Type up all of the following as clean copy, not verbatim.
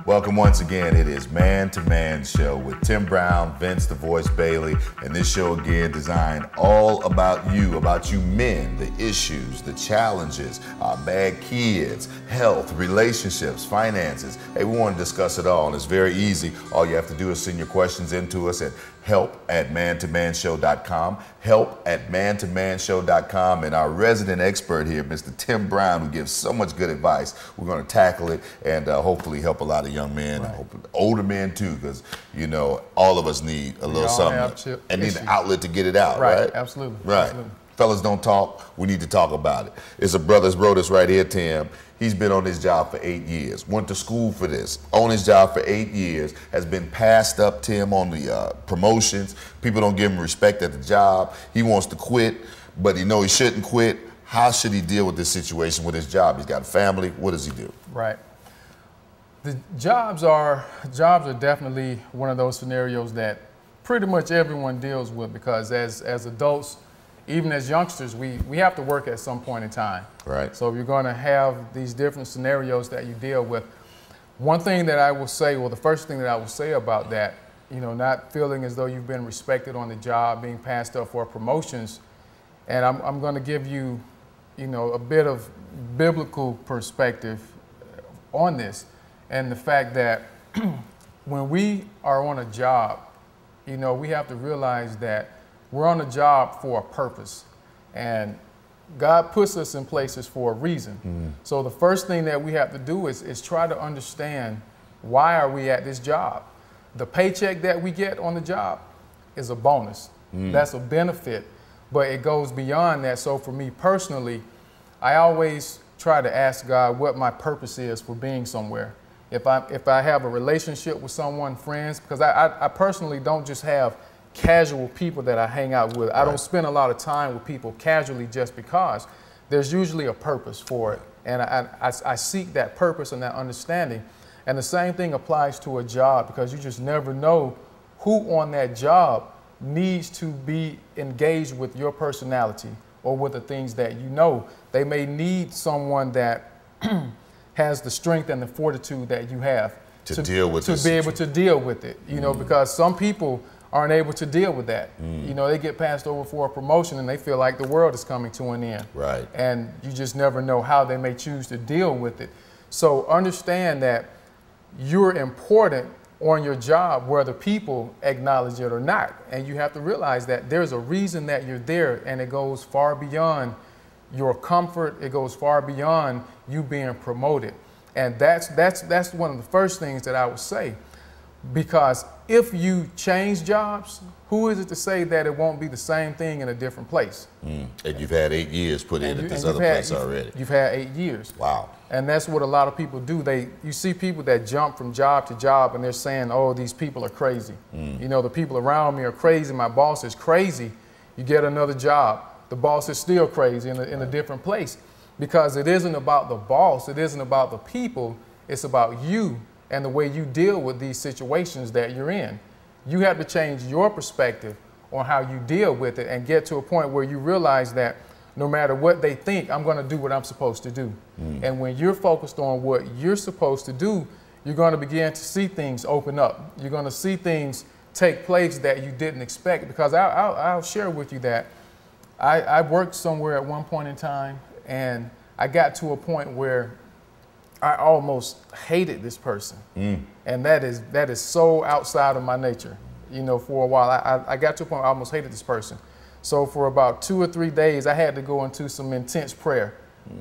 Welcome once again. It is Man to Man Show with Tim Brown, Vince the Voice Bailey, and this show again designed all about you men, the issues, the challenges, bad kids, health, relationships, finances. Hey, we want to discuss it all, and it's very easy. All you have to do is send your questions in to us at help@mantomanshow.com, help@mantomanshow.com, and our resident expert here, Mr. Tim Brown, who gives so much good advice. We're going to tackle it and hopefully help a lot of young men, Right. older men too, because you know all of us need a little something and need an outlet to get it out, right? Absolutely. Right. Absolutely. Fellas don't talk, we need to talk about it. It's a brother's wrote us right here, Tim. He's been on his job for 8 years, went to school for this, on his job for 8 years, has been passed up, Tim, on the promotions. People don't give him respect at the job. He wants to quit, but he knows he shouldn't quit. How should he deal with this situation with his job? He's got a family, what does he do? Right. The jobs are definitely one of those scenarios that pretty much everyone deals with, because as adults, even as youngsters, we have to work at some point in time. Right. So you're going to have these different scenarios that you deal with. One thing that I will say, well, the first thing that I will say about that, not feeling as though you've been respected on the job, being passed up for promotions, and I'm going to give you, a bit of biblical perspective on this, and the fact that when we are on a job, we have to realize that we're on a job for a purpose, and God puts us in places for a reason. So the first thing that we have to do is try to understand, why are we at this job? The paycheck that we get on the job is a bonus. That's a benefit, but it goes beyond that. So for me personally, I always try to ask God what my purpose is for being somewhere. If I have a relationship with someone, friends, because I personally don't just have casual people that I hang out with. I don't spend a lot of time with people casually just because. There's usually a purpose for it. And I seek that purpose and that understanding. And the same thing applies to a job, because you just never know who on that job needs to be engaged with your personality or with the things that you know. They may need someone that has the strength and the fortitude that you have to deal with to be able to deal with it, because some people aren't able to deal with that. They get passed over for a promotion and they feel like the world is coming to an end. Right. And you just never know how they may choose to deal with it. So understand that you're important on your job, whether people acknowledge it or not. And you have to realize that there's a reason that you're there, and it goes far beyond your comfort. It goes far beyond you being promoted. And that's one of the first things that I would say. Because if you change jobs, who is it to say that it won't be the same thing in a different place? And you've had 8 years put in at this other place already. You've had 8 years. Wow. And that's what a lot of people do. You see people that jump from job to job and they're saying, oh, these people are crazy. The people around me are crazy. My boss is crazy. You get another job. The boss is still crazy in a different place. Because it isn't about the boss. It isn't about the people. It's about you and the way you deal with these situations that you're in. You have to change your perspective on how you deal with it and get to a point where you realize that no matter what they think, I'm going to do what I'm supposed to do. And when you're focused on what you're supposed to do, you're going to begin to see things open up. You're going to see things take place that you didn't expect. Because I'll share with you that I worked somewhere at one point in time, and I got to a point where I almost hated this person. And that is so outside of my nature. For a while, I got to a point where I almost hated this person. So for about 2 or 3 days, I had to go into some intense prayer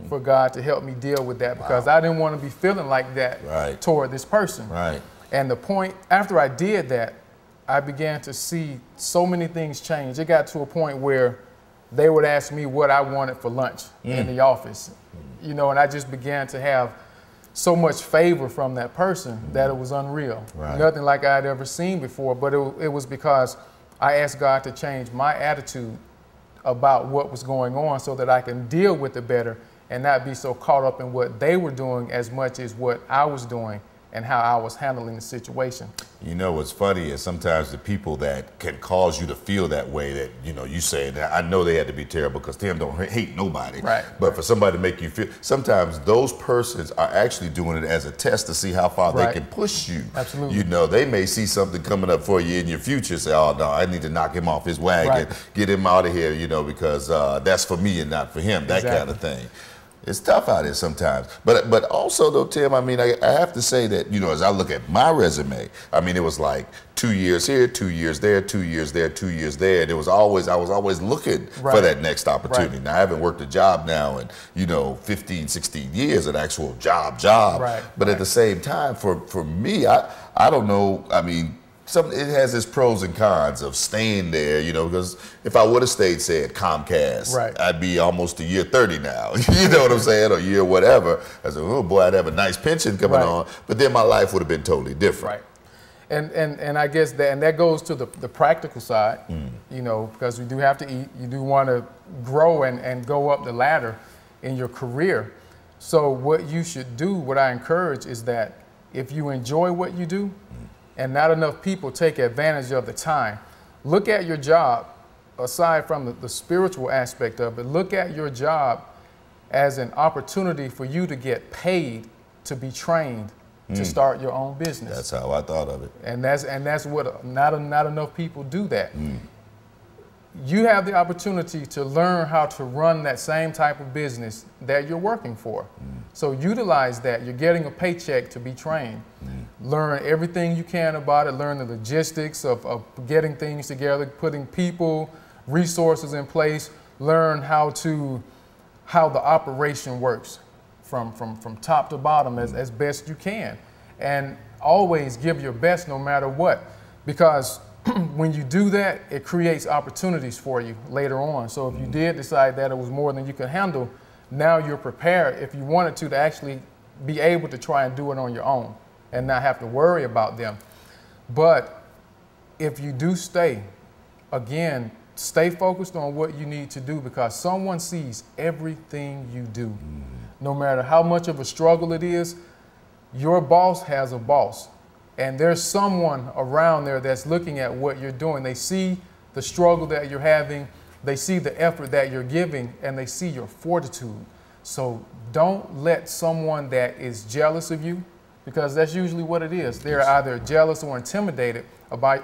for God to help me deal with that, because I didn't want to be feeling like that toward this person. Right. And the point, after I did that, I began to see so many things change. It got to a point where they would ask me what I wanted for lunch in the office, and I just began to have so much favor from that person that it was unreal. Right. Nothing like I'd ever seen before, but it was because I asked God to change my attitude about what was going on so that I can deal with it better and not be so caught up in what they were doing as much as what I was doing and how I was handling the situation. You know, what's funny is sometimes the people that can cause you to feel that way, that, you know, you say that I know they had to be terrible because Tim don't hate nobody. Right. But for somebody to make you feel, sometimes those persons are actually doing it as a test to see how far they can push you. Absolutely. You know, they may see something coming up for you in your future, say, oh no, I need to knock him off his wagon, get him out of here, you know, because that's for me and not for him, that kind of thing. It's tough out here sometimes. But also though, Tim, I mean, I have to say that, you know, as I look at my resume, I mean, it was like 2 years here, 2 years there, 2 years there, 2 years there. And I was always looking for that next opportunity. Now, I haven't worked a job now in, you know, 15, 16 years, an actual job. But at the same time, for me, I don't know, I mean, it has its pros and cons of staying there, you know, because if I would have stayed, say, at Comcast, I'd be almost a year 30 now, you know what I'm saying, or year whatever. I said, oh boy, I'd have a nice pension coming on, but then my life would have been totally different. And I guess that goes to the practical side, you know, because we do have to eat. You do want to grow and go up the ladder in your career. So what you should do, what I encourage, is that if you enjoy what you do, and not enough people take advantage of the time, look at your job, aside from the spiritual aspect of it, look at your job as an opportunity for you to get paid to be trained to start your own business. That's how I thought of it. And that's what not enough people do that. You have the opportunity to learn how to run that same type of business that you're working for. So utilize that. You're getting a paycheck to be trained. Learn everything you can about it. Learn the logistics of getting things together, putting people, resources in place. Learn how the operation works from top to bottom as best you can. And always give your best no matter what, because when you do that, it creates opportunities for you later on. So if you did decide that it was more than you could handle, now you're prepared, if you wanted to actually be able to try and do it on your own and not have to worry about them. But if you do stay, again, stay focused on what you need to do, because someone sees everything you do. No matter how much of a struggle it is, your boss has a boss. And there's someone around there that's looking at what you're doing. They see the struggle that you're having, they see the effort that you're giving, and they see your fortitude. So don't let someone that is jealous of you, because that's usually what it is. They're either jealous or intimidated by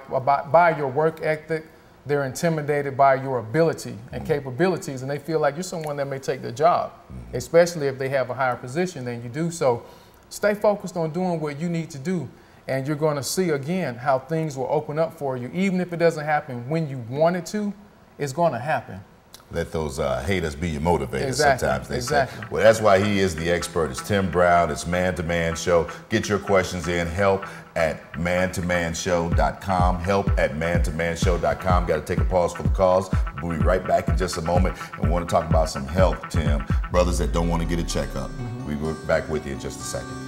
your work ethic. They're intimidated by your ability and capabilities, and they feel like you're someone that may take their job, especially if they have a higher position than you do. So stay focused on doing what you need to do. And you're going to see, again, how things will open up for you. Even if it doesn't happen when you want it to, it's going to happen. Let those haters be your motivators. Sometimes they say. Well, that's why he is the expert. It's Tim Brown. It's Man to Man Show. Get your questions in. help@mantomanshow.com. help@mantomanshow.com. Got to take a pause for the calls. We'll be right back in just a moment. And we want to talk about some health, Tim. Brothers that don't want to get a checkup. We'll be back with you in just a second.